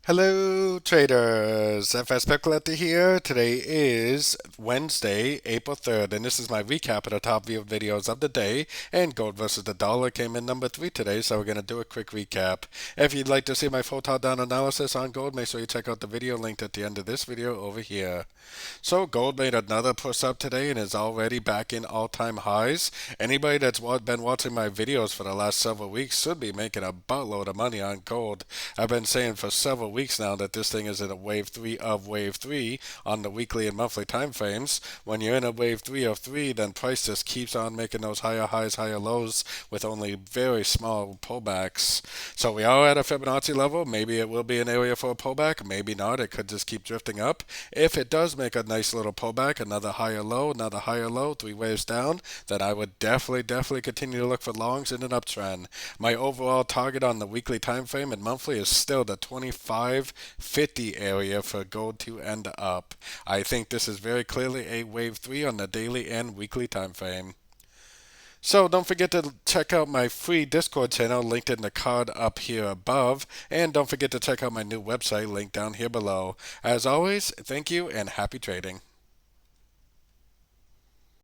Hello traders, FX Pip Collector here. Today is Wednesday, April 3rd, and this is my recap of the top view videos of the day. And gold versus the dollar came in number 3 today, so we're going to do a quick recap. If you'd like to see my full top-down analysis on gold, make sure you check out the video linked at the end of this video over here. So gold made another push up today and is already back in all-time highs. Anybody that's been watching my videos for the last several weeks should be making a buttload of money on gold. I've been saying for several weeks now that this thing is in a wave 3 of wave 3 on the weekly and monthly time frames. When you're in a wave 3 of 3, then price just keeps on making those higher highs, higher lows with only very small pullbacks. So we are at a Fibonacci level. Maybe it will be an area for a pullback, maybe not. It could just keep drifting up. If it does make a nice little pullback, another higher low, 3 waves down, then I would definitely continue to look for longs in an uptrend. My overall target on the weekly time frame and monthly is still the 2550 area for gold to end up. I think this is very clearly a wave 3 on the daily and weekly time frame. So don't forget to check out my free Discord channel linked in the card up here above, and don't forget to check out my new website linked down here below. As always, thank you and happy trading.